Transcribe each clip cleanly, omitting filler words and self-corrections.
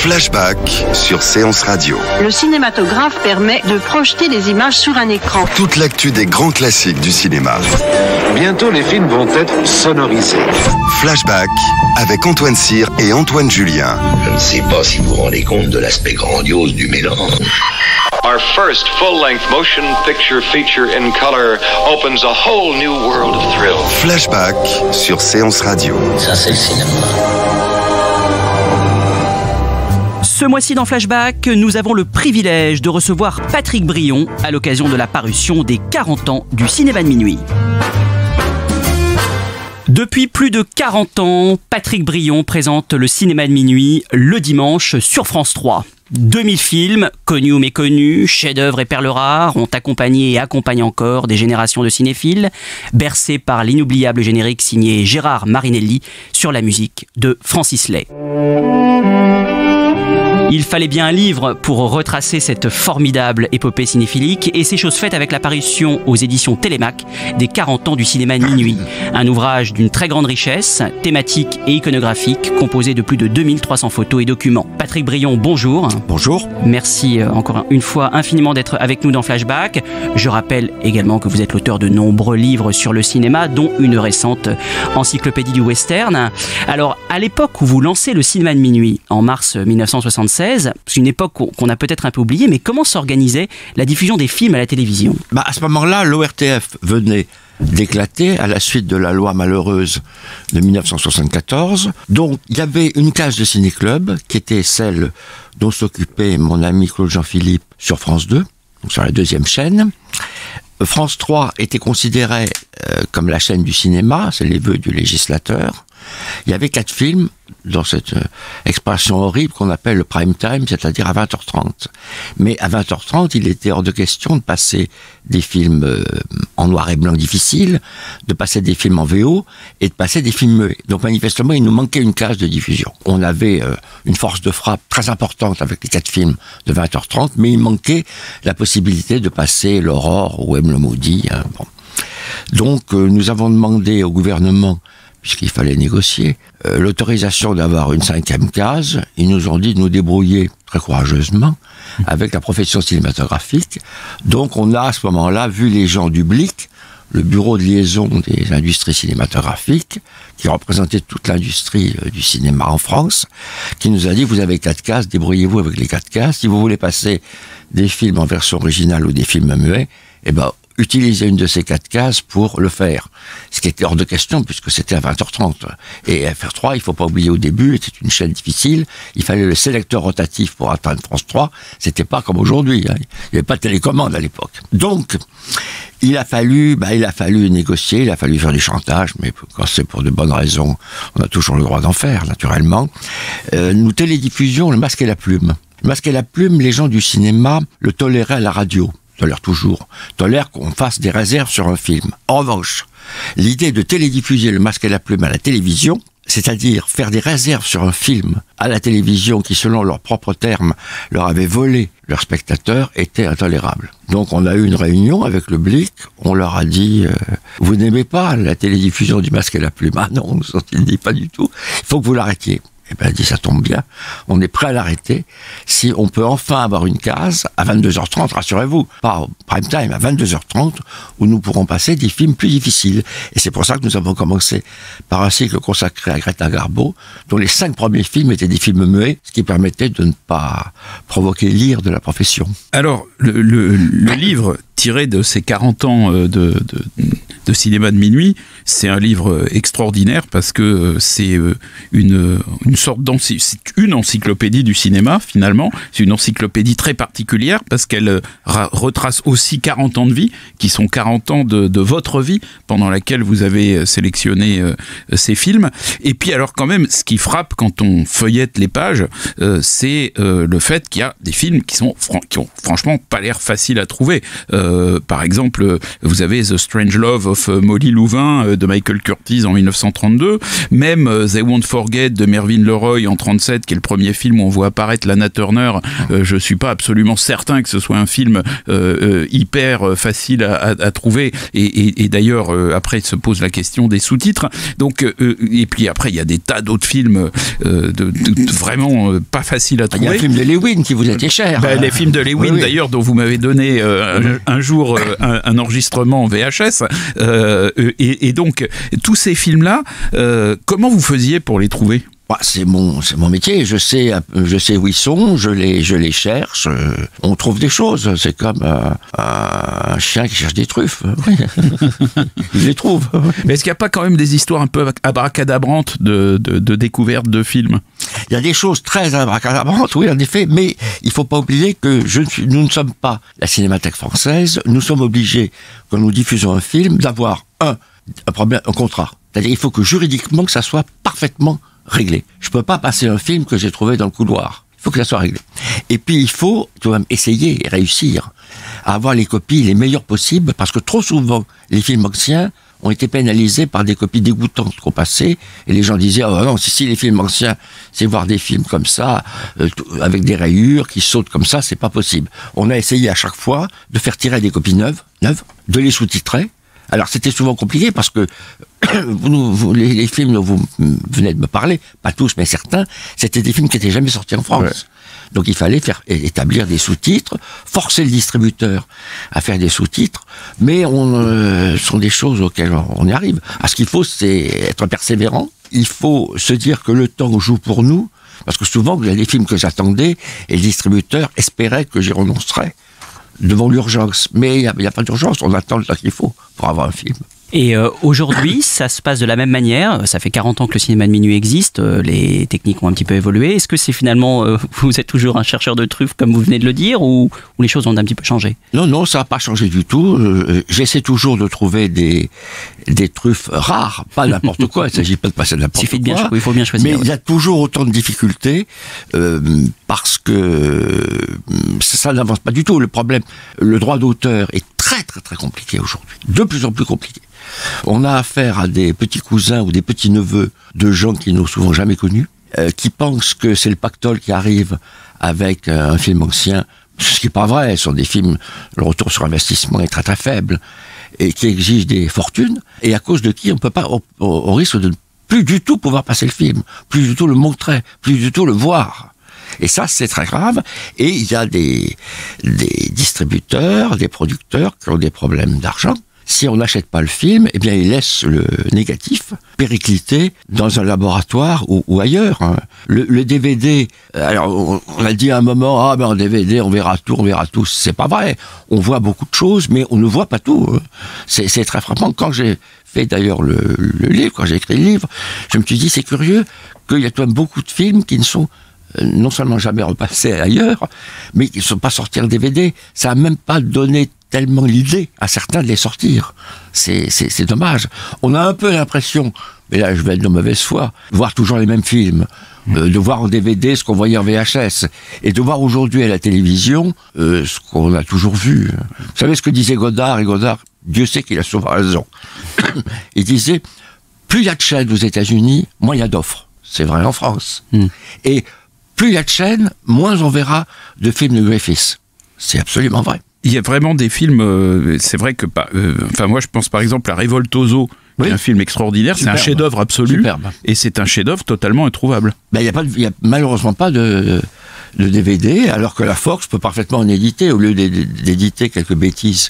Flashback sur Séance Radio. Le cinématographe permet de projeter des images sur un écran. Toute l'actu des grands classiques du cinéma. Bientôt, les films vont être sonorisés. Flashback avec Antoine Cyr et Antoine Julien. Je ne sais pas si vous vous rendez compte de l'aspect grandiose du mélange. Our first full-length motion picture feature in color opens a whole new world of thrill. Flashback sur Séance Radio. Ça, c'est le cinéma. Ce mois-ci dans Flashback, nous avons le privilège de recevoir Patrick Brion à l'occasion de la parution des 40 ans du cinéma de minuit. Depuis plus de 40 ans, Patrick Brion présente le cinéma de minuit le dimanche sur France 3. 2000 films, connus ou méconnus, chefs-d'œuvre et perles rares, ont accompagné et accompagnent encore des générations de cinéphiles, bercés par l'inoubliable générique signé Gérard Marinelli sur la musique de Francis Lay. Il fallait bien un livre pour retracer cette formidable épopée cinéphilique et c'est chose faite avec l'apparition aux éditions Télémac des 40 ans du cinéma de minuit. Un ouvrage d'une très grande richesse, thématique et iconographique, composé de plus de 2300 photos et documents. Patrick Brion, bonjour. Bonjour. Merci encore une fois infiniment d'être avec nous dans Flashback. Je rappelle également que vous êtes l'auteur de nombreux livres sur le cinéma, dont une récente encyclopédie du western. Alors, à l'époque où vous lancez le cinéma de minuit, en mars 1976, c'est une époque qu'on a peut-être un peu oubliée, mais comment s'organisait la diffusion des films à la télévision ? À ce moment-là, l'ORTF venait d'éclater à la suite de la loi malheureuse de 1974. Donc, il y avait une case de ciné-club qui était celle dont s'occupait mon ami Claude Jean-Philippe sur France 2, donc sur la deuxième chaîne. France 3 était considérée comme la chaîne du cinéma, c'est les vœux du législateur. Il y avait 4 films dans cette expression horrible qu'on appelle le prime time, c'est-à-dire à 20h30. Mais à 20h30, il était hors de question de passer des films en noir et blanc difficiles, de passer des films en VO et de passer des films muets. Donc manifestement, il nous manquait une case de diffusion. On avait une force de frappe très importante avec les 4 films de 20h30, mais il manquait la possibilité de passer l'Aurore ou M. le Maudit. Bon. Donc nous avons demandé au gouvernement, puisqu'il fallait négocier, l'autorisation d'avoir une 5e case. Ils nous ont dit de nous débrouiller très courageusement avec la profession cinématographique. Donc on a à ce moment-là vu les gens du BLIC, le bureau de liaison des industries cinématographiques, qui représentait toute l'industrie du cinéma en France, qui nous a dit, vous avez 4 cases, débrouillez-vous avec les 4 cases. Si vous voulez passer des films en version originale ou des films muets, utilisez une de ces 4 cases pour le faire. Ce qui était hors de question puisque c'était à 20h30. Et FR3, il ne faut pas oublier au début, c'était une chaîne difficile. Il fallait le sélecteur rotatif pour atteindre France 3. C'était pas comme aujourd'hui. Il n'y avait pas de télécommande à l'époque. Donc, il a fallu négocier, il a fallu faire du chantage, mais quand c'est pour de bonnes raisons, on a toujours le droit d'en faire, naturellement. Nous télédiffusions Le Masque et la Plume. Le Masque et la Plume, les gens du cinéma le toléraient à la radio. Tolère qu'on fasse des réserves sur un film. En revanche, l'idée de télédiffuser Le Masque et la Plume à la télévision, c'est-à-dire faire des réserves sur un film à la télévision qui, selon leurs propres termes, leur avait volé leurs spectateurs, était intolérable. Donc on a eu une réunion avec le BLIC, on leur a dit vous n'aimez pas la télédiffusion du Masque et la Plume ? Ah non, on s'en dit pas du tout, il faut que vous l'arrêtiez. Elle a dit, ça tombe bien, on est prêt à l'arrêter si on peut enfin avoir une case à 22h30, rassurez-vous, pas au prime time, à 22h30, où nous pourrons passer des films plus difficiles. Et c'est pour ça que nous avons commencé par un cycle consacré à Greta Garbo, dont les 5 premiers films étaient des films muets, ce qui permettait de ne pas provoquer l'ire de la profession. Alors, le livre tiré de ces 40 ans de cinéma de minuit, c'est un livre extraordinaire parce que c'est une encyclopédie du cinéma, finalement. C'est une encyclopédie très particulière parce qu'elle retrace aussi 40 ans de vie, qui sont 40 ans de votre vie, pendant laquelle vous avez sélectionné ces films. Et puis alors quand même, ce qui frappe quand on feuillette les pages, c'est le fait qu'il y a des films qui ont franchement pas l'air faciles à trouver. Par exemple, vous avez The Strange Love of Molly Louvain de Michael Curtiz en 1932, même They Won't Forget de Mervyn LeRoy en 37, qui est le premier film où on voit apparaître Lana Turner. Je suis pas absolument certain que ce soit un film hyper facile à trouver, et d'ailleurs après se pose la question des sous-titres. Donc et puis après il y a des tas d'autres films vraiment pas faciles à trouver. Il y a un film de Lewin qui vous était cher. Les films de Lewin, d'ailleurs, dont vous m'avez donné un jour un enregistrement en VHS. Et donc, tous ces films-là, comment vous faisiez pour les trouver ? C'est mon métier. Je sais où ils sont. Je les cherche. On trouve des choses. C'est comme un chien qui cherche des truffes. Oui. Il les trouve. Mais est-ce qu'il n'y a pas quand même des histoires un peu abracadabrantes de découverte de films ? Il y a des choses très abracadabrantes, oui, en effet. Mais il ne faut pas oublier que nous ne sommes pas la Cinémathèque française. Nous sommes obligés, quand nous diffusons un film, d'avoir un contrat. C'est-à-dire, il faut que juridiquement, que ça soit parfaitement réglé. Je peux pas passer un film que j'ai trouvé dans le couloir. Il faut que ça soit réglé. Et puis il faut tout de même essayer et réussir à avoir les copies les meilleures possibles, parce que trop souvent les films anciens ont été pénalisés par des copies dégoûtantes qu'on passait, et les gens disaient oh non, si les films anciens, c'est voir des films comme ça avec des rayures qui sautent comme ça, c'est pas possible. On a essayé à chaque fois de faire tirer des copies neuves, de les sous-titrer. Alors c'était souvent compliqué parce que les films dont vous venez de me parler, pas tous mais certains, c'était des films qui n'étaient jamais sortis en France. Ouais. Donc il fallait établir des sous-titres, forcer le distributeur à faire des sous-titres, mais ce sont des choses auxquelles on y arrive. Alors, ce qu'il faut, c'est être persévérant. Il faut se dire que le temps joue pour nous, parce que souvent il y a des films que j'attendais et le distributeur espérait que j'y renoncerais devant l'urgence. Mais il n'y a pas d'urgence, on attend le temps qu'il faut pour avoir un film. Et aujourd'hui, ça se passe de la même manière. Ça fait 40 ans que le cinéma de minuit existe. Les techniques ont un petit peu évolué. Est-ce que c'est finalement, vous êtes toujours un chercheur de truffes, comme vous venez de le dire, ou les choses ont un petit peu changé ? Non, ça n'a pas changé du tout. J'essaie toujours de trouver des truffes rares, pas n'importe quoi. Il ne s'agit pas de passer de n'importe quoi. Il faut bien choisir. Mais il y a toujours autant de difficultés parce que ça n'avance pas du tout. Le problème, le droit d'auteur est très très très compliqué aujourd'hui, de plus en plus compliqué. On a affaire à des petits cousins ou des petits neveux de gens qui n'ont souvent jamais connus, qui pensent que c'est le pactole qui arrive avec un film ancien, ce qui n'est pas vrai. Ce sont des films, le retour sur investissement est très très faible et qui exigent des fortunes, et à cause de qui on peut pas, au risque de ne plus du tout pouvoir passer le film, plus du tout le montrer, plus du tout le voir. Et ça, c'est très grave. Et il y a des distributeurs, des producteurs qui ont des problèmes d'argent. Si on n'achète pas le film, eh bien, ils laissent le négatif péricliter dans un laboratoire ou ailleurs. Le DVD, alors on a dit à un moment, en DVD, on verra tout. C'est pas vrai. On voit beaucoup de choses, mais on ne voit pas tout. C'est très frappant. Quand j'ai fait d'ailleurs le livre, quand j'ai écrit le livre, je me suis dit, c'est curieux qu'il y a quand même beaucoup de films qui ne sont non seulement jamais repassés ailleurs, mais qui ne sont pas sortis en DVD. Ça n'a même pas donné tellement l'idée à certains de les sortir. C'est dommage. On a un peu l'impression, mais là je vais être de mauvaise foi, de voir toujours les mêmes films, de voir en DVD ce qu'on voyait en VHS, et de voir aujourd'hui à la télévision ce qu'on a toujours vu. Vous savez ce que disait Godard, et Godard, Dieu sait qu'il a souvent raison. Il disait, plus il y a de chaînes aux États-Unis, moins il y a d'offres. C'est vrai en France. Et plus il y a de chaînes, moins on verra de films de Griffith. C'est absolument vrai. Il y a vraiment des films, c'est vrai que, moi je pense par exemple à Revoltoso, qui est un film extraordinaire, superbe. C'est un chef-d'œuvre absolu, superbe. Et c'est un chef-d'œuvre totalement introuvable. Il n'y a malheureusement pas de DVD, alors que la Fox peut parfaitement en éditer, au lieu d'éditer quelques bêtises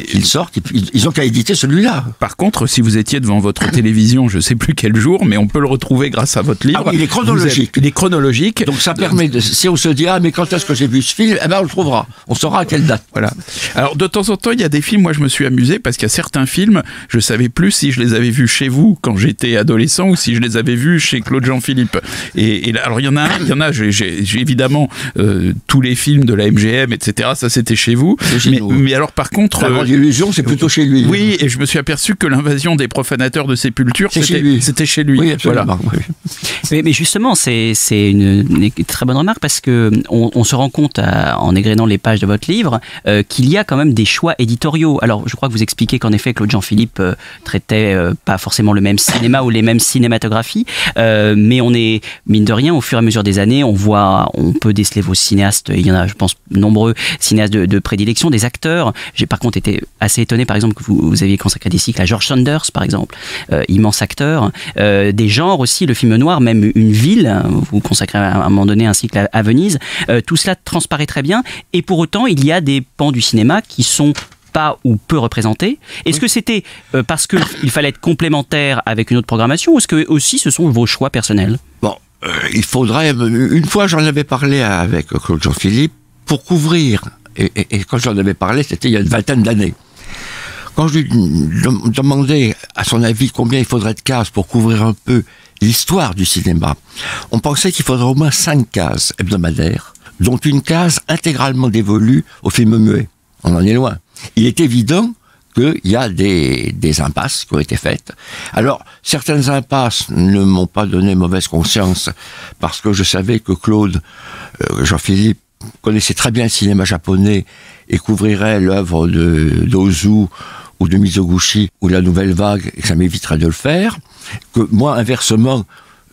qu'ils sortent, ils ont qu'à éditer celui-là. Par contre, si vous étiez devant votre télévision, je ne sais plus quel jour, mais on peut le retrouver grâce à votre livre. Ah oui, il est chronologique. Il est chronologique. Donc ça permet, si on se dit, mais quand est-ce que j'ai vu ce film, on le trouvera. On saura à quelle date. Voilà. Alors de temps en temps, il y a des films, moi je me suis amusé, parce qu'il y a certains films, je savais plus si je les avais vus chez vous quand j'étais adolescent, ou si je les avais vus chez Claude Jean-Philippe. Et là, alors il y en a, j'ai évidemment évidemment, tous les films de la MGM, etc., ça c'était chez vous. Mais alors par contre... La Grande Illusion, c'est plutôt chez lui. Oui, et je me suis aperçu que l'invasion des profanateurs de sépulture, c'était chez lui. Oui, absolument. Voilà. Oui. Mais justement, c'est une très bonne remarque parce que on se rend compte en égrénant les pages de votre livre qu'il y a quand même des choix éditoriaux. Alors, je crois que vous expliquez qu'en effet, Claude Jean-Philippe traitait pas forcément le même cinéma ou les mêmes cinématographies, mais on est, mine de rien, au fur et à mesure des années, on peut déceler vos cinéastes, il y en a, je pense, nombreux cinéastes de prédilection, des acteurs. J'ai par contre été assez étonné, par exemple, que vous aviez consacré des cycles à George Sanders, par exemple, immense acteur. Des genres aussi, le film noir, même une ville, vous consacrez à un moment donné un cycle à Venise. Tout cela transparaît très bien, et pour autant, il y a des pans du cinéma qui sont pas ou peu représentés. Est-ce que c'était parce qu'il fallait être complémentaire avec une autre programmation, ou est-ce que aussi ce sont vos choix personnels? Bon, il faudrait... Une fois, j'en avais parlé avec Claude Jean-Philippe pour couvrir, et quand j'en avais parlé, c'était il y a une vingtaine d'années. Quand je lui demandais à son avis combien il faudrait de cases pour couvrir un peu l'histoire du cinéma, on pensait qu'il faudrait au moins 5 cases hebdomadaires, dont une case intégralement dévolue au film muet. On en est loin. Il est évident qu'il y a des impasses qui ont été faites. Alors, certaines impasses ne m'ont pas donné mauvaise conscience, parce que je savais que Claude, Jean-Philippe, connaissait très bien le cinéma japonais et couvrirait l'œuvre d'Ozu ou de Mizoguchi ou la Nouvelle Vague, et que ça m'éviterait de le faire. Que moi, inversement,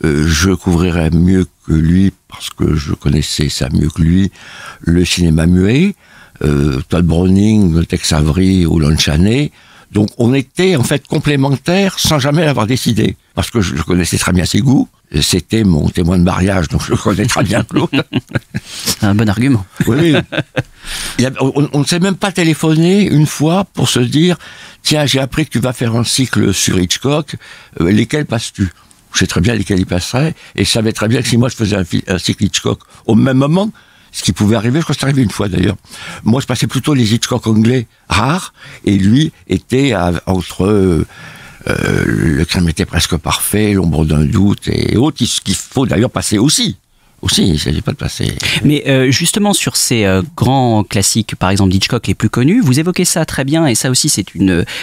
je couvrirais mieux que lui, parce que je connaissais ça mieux que lui, le cinéma muet, Todd Browning, Tex Avery ou Lon Chaney. Donc on était en fait complémentaires sans jamais l'avoir décidé, parce que je connaissais très bien ses goûts. C'était mon témoin de mariage, donc je connais très bien Claude. C'est un bon argument. Oui. On ne s'est même pas téléphoné une fois pour se dire « Tiens, j'ai appris que tu vas faire un cycle sur Hitchcock, lesquels passes-tu » Je sais très bien lesquels il passerait, et je savais très bien que si moi je faisais un cycle Hitchcock au même moment, ce qui pouvait arriver, je crois que c'est arrivé une fois d'ailleurs. Moi, je passais plutôt les Hitchcock anglais rares, et lui était entre Le crime était presque parfait, L'ombre d'un doute et autres, qu'il faut d'ailleurs passer aussi. Il ne s'agit pas de passer. Mais justement, sur ces grands classiques, par exemple d'Hitchcock les plus connus, vous évoquez ça très bien, et ça aussi c'est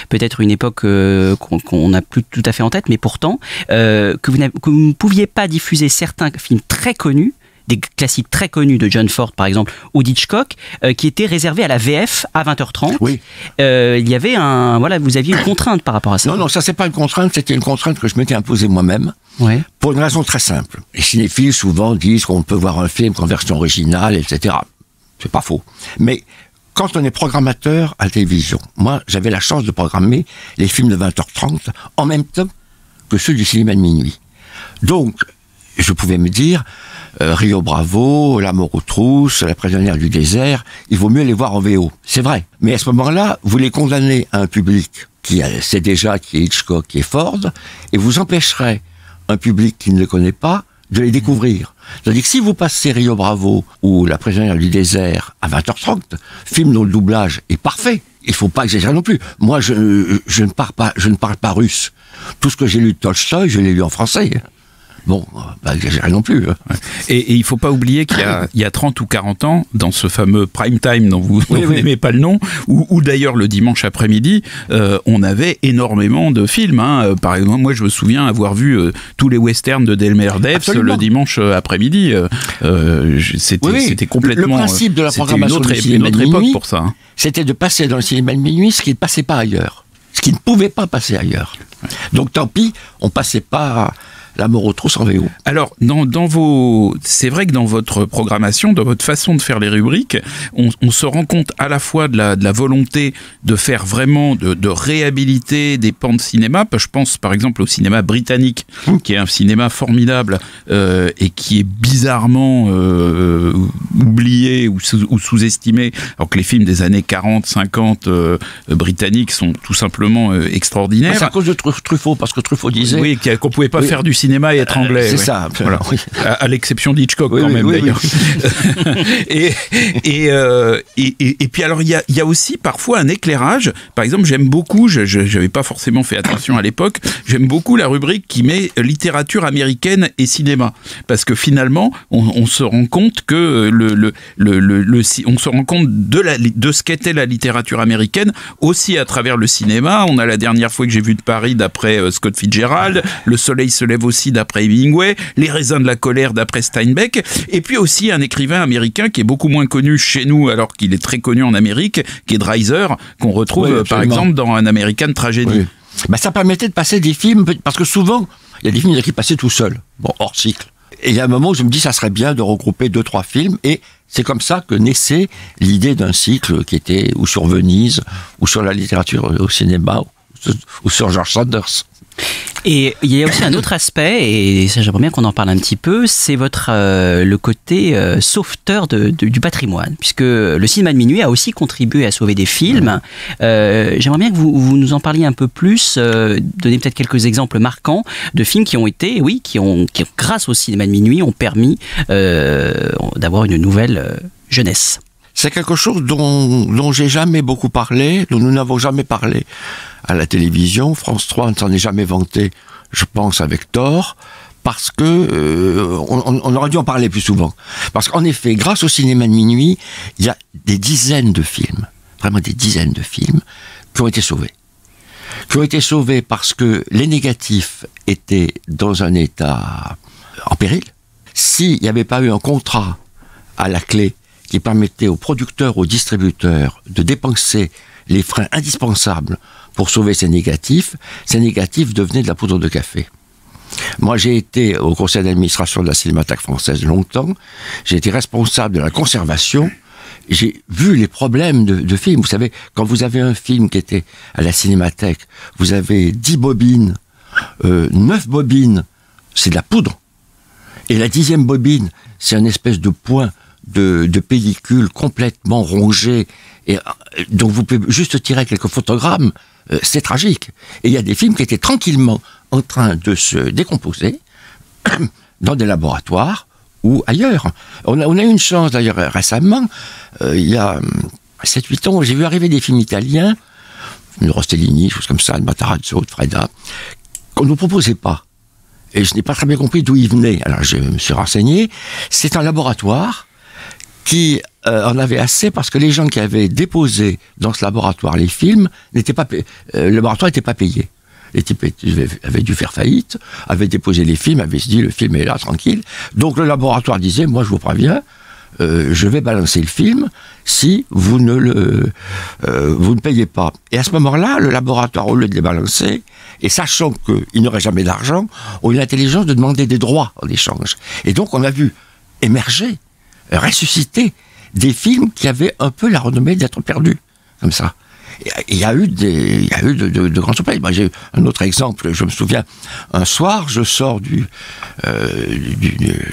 peut-être une époque qu'on n'a plus tout à fait en tête, mais pourtant, que vous ne pouviez pas diffuser certains films très connus, des classiques très connus de John Ford par exemple ou d'Hitchcock qui étaient réservés à la VF à 20h30. Oui. Il y avait vous aviez une contrainte par rapport à ça. Non, ça c'est pas une contrainte, c'était une contrainte que je m'étais imposée moi-même. Ouais. Pour une raison très simple. Les cinéphiles souvent disent qu'on peut voir un film qu'en version originale, etc. C'est pas faux. Mais quand on est programmateur à la télévision, moi j'avais la chance de programmer les films de 20h30 en même temps que ceux du cinéma de minuit. Donc, je pouvais me dire, Rio Bravo, La mort aux trousses, La prisonnière du désert, il vaut mieux les voir en VO. C'est vrai. Mais à ce moment-là, vous les condamnez à un public qui sait déjà qui est Hitchcock, qui est Ford, et vous empêcherez un public qui ne le connaît pas de les découvrir. C'est-à-dire que si vous passez Rio Bravo ou La prisonnière du désert à 20h30, film dont le doublage est parfait, il faut pas exagérer non plus. Moi, je ne parle pas russe. Tout ce que j'ai lu de Tolstoï, je l'ai lu en français. Bon, pas exagérer non plus. Et il ne faut pas oublier qu'il y a 30 ou 40 ans, dans ce fameux prime time dont vous n'aimez pas le nom, ou d'ailleurs le dimanche après-midi, on avait énormément de films. Par exemple, moi je me souviens avoir vu tous les westerns de Delmer Debs le dimanche après-midi. C'était complètement... Le principe de la programmation du cinéma de minuit, pour ça. C'était de passer dans le cinéma de minuit ce qui ne passait pas ailleurs. Ce qui ne pouvait pas passer ailleurs. Donc tant pis, on ne passait pas... La mort aux trousses en VO. Alors, c'est vrai que dans votre programmation, dans votre façon de faire les rubriques, on se rend compte à la fois de la volonté de faire vraiment, de réhabiliter des pans de cinéma. Je pense par exemple au cinéma britannique, qui est un cinéma formidable et qui est bizarrement oublié ou sous-estimé, alors que les films des années 40, 50 britanniques sont tout simplement extraordinaires. C'est à cause de Truffaut, parce que Truffaut disait... Oui, qu'on ne pouvait pas faire du cinéma cinéma et être anglais. C'est ouais. ça. Voilà. Oui. À l'exception d'Hitchcock Oui, quand oui, même oui, d'ailleurs. Oui. et puis alors il y a aussi parfois un éclairage. Par exemple, j'aime beaucoup, je n'avais pas forcément fait attention à l'époque, j'aime beaucoup la rubrique qui met littérature américaine et cinéma, parce que finalement on se rend compte que on se rend compte de ce qu'était la littérature américaine aussi à travers le cinéma. On a La dernière fois que j'ai vu de Paris d'après Scott Fitzgerald, Le soleil se lève aussi d'après Hemingway, Les raisins de la colère d'après Steinbeck, et puis aussi un écrivain américain qui est beaucoup moins connu chez nous alors qu'il est très connu en Amérique, qui est Dreiser, qu'on retrouve par exemple dans Un American Tragedy. Oui. Bah, ça permettait de passer des films, parce que souvent, il y a des films qui passaient tout seuls, bon, hors cycle. Et il y a un moment où je me dis, ça serait bien de regrouper 2-3 films, et c'est comme ça que naissait l'idée d'un cycle qui était ou sur Venise, ou sur la littérature au cinéma, ou sur George Sanders. Et il y a aussi un autre aspect, et ça j'aimerais bien qu'on en parle un petit peu, c'est le côté sauveteur du patrimoine, puisque le cinéma de minuit a aussi contribué à sauver des films. J'aimerais bien que vous nous en parliez un peu plus, donner peut-être quelques exemples marquants de films qui ont été, qui grâce au cinéma de minuit, ont permis d'avoir une nouvelle jeunesse. C'est quelque chose dont j'ai jamais beaucoup parlé, dont nous n'avons jamais parlé à la télévision. France 3 ne s'en est jamais vanté, je pense, avec tort, parce que on aurait dû en parler plus souvent. Parce qu'en effet, grâce au cinéma de minuit, il y a des dizaines de films, vraiment des dizaines de films, qui ont été sauvés. Qui ont été sauvés parce que les négatifs étaient dans un état en péril. S'il n'y avait pas eu un contrat à la clé qui permettait aux producteurs, aux distributeurs de dépenser les freins indispensables pour sauver ces négatifs devenaient de la poudre de café. Moi, j'ai été au conseil d'administration de la Cinémathèque française longtemps, j'ai été responsable de la conservation, j'ai vu les problèmes de films. Vous savez, quand vous avez un film qui était à la Cinémathèque, vous avez 10 bobines, 9 bobines, c'est de la poudre. Et la 10e bobine, c'est une espèce de point de pellicule complètement rongée, et donc vous pouvez juste tirer quelques photogrammes, c'est tragique. Et il y a des films qui étaient tranquillement en train de se décomposer dans des laboratoires ou ailleurs. On a eu une chance d'ailleurs récemment, il y a 7-8 ans, j'ai vu arriver des films italiens, de Rostellini, choses comme ça, de Matarazzo, de Freda, qu'on ne nous proposait pas. Et je n'ai pas très bien compris d'où ils venaient. Alors je me suis renseigné, c'est un laboratoire qui en avait assez parce que les gens qui avaient déposé dans ce laboratoire les films n'étaient pas le laboratoire n'était pas payé. Les types avaient dû faire faillite, avaient déposé les films, avaient dit le film est là, tranquille. Donc le laboratoire disait, moi je vous préviens, je vais balancer le film si vous ne payez pas. Et à ce moment-là, le laboratoire, au lieu de les balancer, et sachant qu'il n'aurait jamais d'argent, ont eu l'intelligence de demander des droits en échange. Et donc on a vu émerger, ressusciter des films qui avaient un peu la renommée d'être perdus, comme ça. Il y a eu de grandes surprises. Moi, j'ai eu un autre exemple. Je me souviens, un soir, je sors du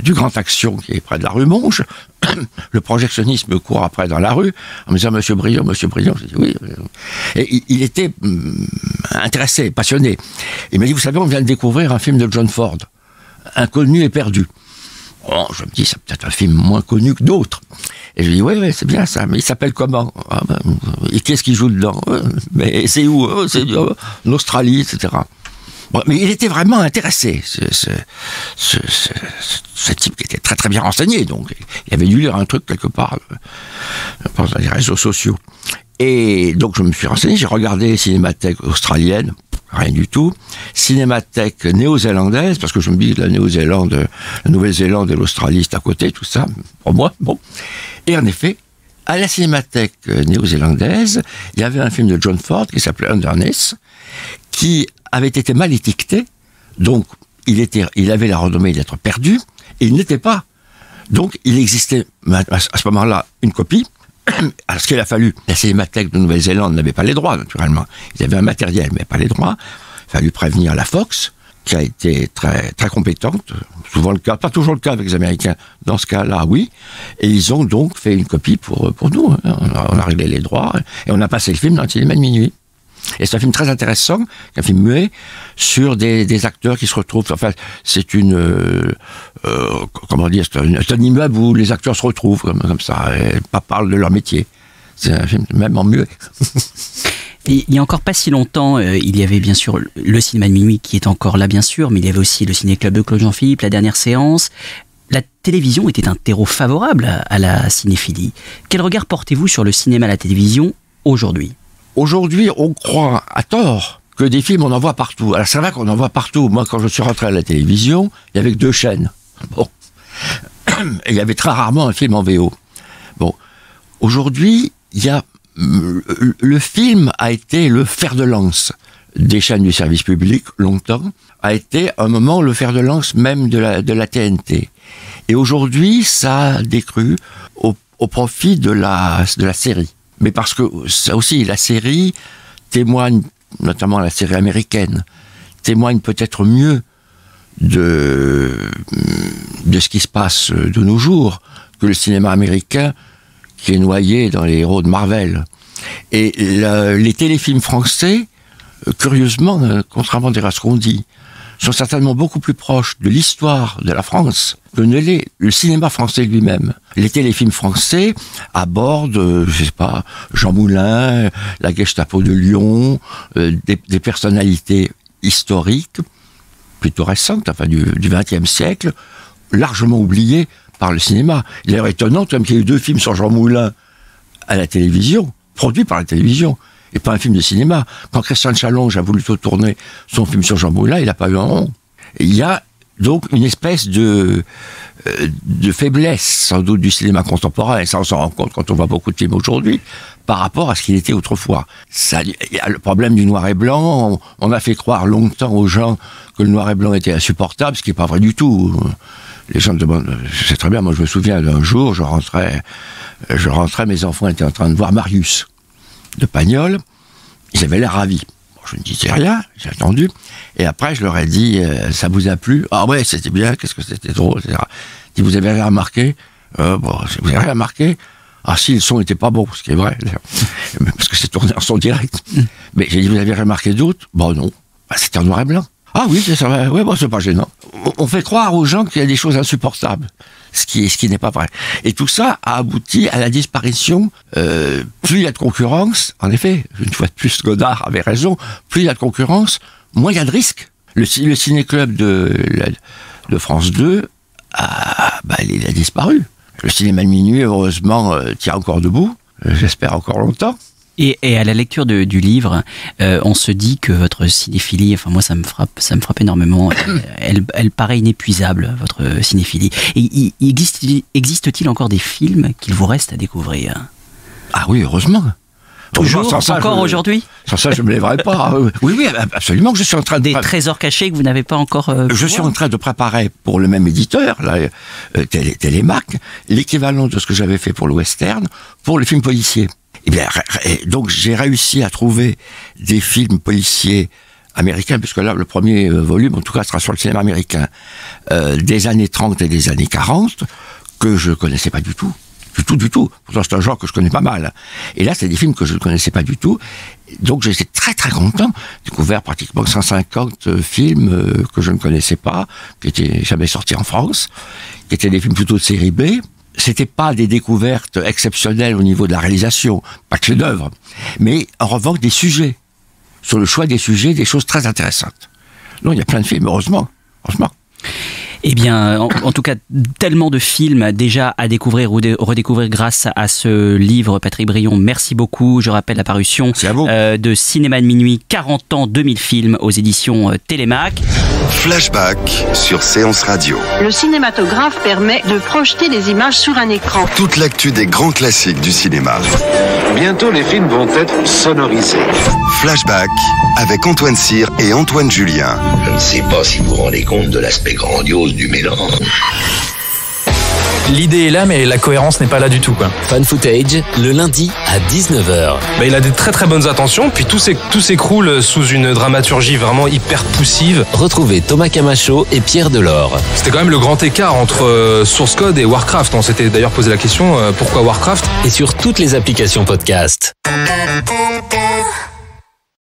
Grand Action qui est près de la rue Monge. Le projectionniste me court après dans la rue en me disant Monsieur Briand. Je dis oui. Et il était intéressé, passionné. Il m'a dit, vous savez, on vient de découvrir un film de John Ford, Inconnu et perdu. Bon, je me dis, c'est peut-être un film moins connu que d'autres. Et je lui dis, oui, c'est bien ça, mais il s'appelle comment? Et qu'est-ce qu'il joue dedans? Mais c'est où? C'est en Australie, etc. Bon, mais il était vraiment intéressé, ce type qui était très très bien renseigné, donc il avait dû lire un truc quelque part, je pense dans les réseaux sociaux. Et donc je me suis renseigné, j'ai regardé Cinémathèque australienne, rien du tout. Cinémathèque néo-zélandaise, parce que je me dis que la Nouvelle-Zélande et l'Australie, c'est à côté, tout ça, pour moi, bon. Et en effet, à la Cinémathèque néo-zélandaise, il y avait un film de John Ford qui s'appelait Underneath, qui avait été mal étiqueté, donc il avait la renommée d'être perdu, et il n'était pas. Donc il existait à ce moment-là une copie. Alors, ce qu'il a fallu, la Cinémathèque de Nouvelle-Zélande n'avait pas les droits, naturellement. Ils avaient un matériel, mais pas les droits. Il a fallu prévenir la Fox, qui a été très, très compétente. Souvent le cas, pas toujours le cas avec les Américains. Dans ce cas-là, oui. Et ils ont donc fait une copie pour nous. Hein. On a réglé les droits et on a passé le film dans le cinéma de minuit. Et c'est un film très intéressant, un film muet, sur des acteurs qui se retrouvent. Enfin, c'est comment dire, c'est un immeuble où les acteurs se retrouvent comme ça, et pas parlent de leur métier. C'est un film même en muet. Il n'y a encore pas si longtemps, il y avait bien sûr le cinéma de minuit qui est encore là bien sûr, mais il y avait aussi le ciné-club de Claude Jean-Philippe, La Dernière Séance. La télévision était un terreau favorable à la cinéphilie. Quel regard portez-vous sur le cinéma à la télévision aujourd'hui ? Aujourd'hui, on croit à tort que des films, on en voit partout. Alors c'est vrai qu'on en voit partout. Moi, quand je suis rentré à la télévision, il y avait que 2 chaînes. Bon. Et il y avait très rarement un film en VO. Bon. Aujourd'hui, il y a... Le film a été le fer de lance des chaînes du service public, longtemps, a été un moment le fer de lance même de la TNT. Et aujourd'hui, ça a décru au profit de la série. Mais parce que, ça aussi, la série témoigne, notamment la série américaine, témoigne peut-être mieux de ce qui se passe de nos jours que le cinéma américain qui est noyé dans les héros de Marvel. Et les téléfilms français, curieusement, contrairement à ce qu'on dit, sont certainement beaucoup plus proches de l'histoire de la France que ne l'est le cinéma français lui-même. Les téléfilms français abordent, je sais pas, Jean Moulin, la Gestapo de Lyon, des personnalités historiques, plutôt récentes, enfin du XXe siècle, largement oubliées par le cinéma. Il est étonnant qu'il y ait eu 2 films sur Jean Moulin à la télévision, produits par la télévision, et pas un film de cinéma. Quand Christian Challonge a voulu tourner son film sur Jean Moulin, il n'a pas eu un rond. Il y a donc une espèce de faiblesse, sans doute, du cinéma contemporain, et ça on s'en rend compte quand on voit beaucoup de films aujourd'hui, par rapport à ce qu'il était autrefois. Il y a le problème du noir et blanc. On a fait croire longtemps aux gens que le noir et blanc était insupportable, ce qui n'est pas vrai du tout. Les gens me demandent, je sais très bien, moi je me souviens d'un jour, je rentrais, mes enfants étaient en train de voir Marius de Pagnol, ils avaient l'air ravis. Bon, je ne disais rien, j'ai attendu, et après je leur ai dit, ça vous a plu? Ah ouais, c'était bien, qu'est-ce que c'était drôle, etc. Dit, vous avez rien remarqué? Bon, vous avez rien remarqué? Ah si, le son n'était pas bon, ce qui est vrai, parce que c'est tourné en son direct. Mais j'ai dit, vous avez remarqué d'autres? Bon non, c'était en noir et blanc. Ah oui, c'est ça, ouais, bon, c'est pas gênant. On fait croire aux gens qu'il y a des choses insupportables, ce qui n'est pas vrai. Et tout ça a abouti à la disparition. Plus il y a de concurrence, en effet, une fois de plus, Godard avait raison, plus il y a de concurrence, moins il y a de risques. Le ciné-club de France 2, il a disparu. Le cinéma de minuit, heureusement, tient encore debout, j'espère encore longtemps. Et à la lecture du livre, on se dit que votre cinéphilie, enfin moi ça me frappe énormément, elle paraît inépuisable, votre cinéphilie. Et existe-t-il encore des films qu'il vous reste à découvrir? Ah oui, heureusement. Toujours, encore aujourd'hui? Sans ça, je ne me lèverai pas. Oui, absolument. Je suis en train de... Des trésors cachés que vous n'avez pas encore... je suis en train de préparer pour le même éditeur, là, Télémac, l'équivalent de ce que j'avais fait pour le western, pour les films policiers. Et bien, donc j'ai réussi à trouver des films policiers américains, puisque là, le premier volume, en tout cas, sera sur le cinéma américain, des années 30 et des années 40, que je connaissais pas du tout. Du tout. Pourtant, c'est un genre que je connais pas mal. Et là, c'est des films que je ne connaissais pas du tout. Donc, j'étais très, très content. J'ai découvert pratiquement 150 films que je ne connaissais pas, qui étaient jamais sortis en France, qui étaient des films plutôt de série B. C'était pas des découvertes exceptionnelles au niveau de la réalisation, pas de chef-d'œuvre, mais en revanche des sujets. Sur le choix des sujets, des choses très intéressantes. Donc, il y a plein de films, heureusement. Eh bien, en tout cas, tellement de films déjà à découvrir ou redécouvrir grâce à ce livre, Patrick Brion. Merci beaucoup. Je rappelle la parution de Cinéma de minuit, 40 ans, 2000 films aux éditions Télémac. Flashback sur Séance Radio. Le cinématographe permet de projeter des images sur un écran. Toute l'actu des grands classiques du cinéma. Bientôt, les films vont être sonorisés. Flashback avec Antoine Cyr et Antoine Julien. Je ne sais pas si vous vous rendez compte de l'aspect grandiose du mélange. L'idée est là, mais la cohérence n'est pas là du tout, quoi. Fan Footage, le lundi à 19h. Il a des très très bonnes intentions, puis tout s'écroule sous une dramaturgie vraiment hyper poussive. Retrouvez Thomas Camacho et Pierre Delors. C'était quand même le grand écart entre Source Code et Warcraft. On s'était d'ailleurs posé la question, pourquoi Warcraft? Et sur toutes les applications podcast.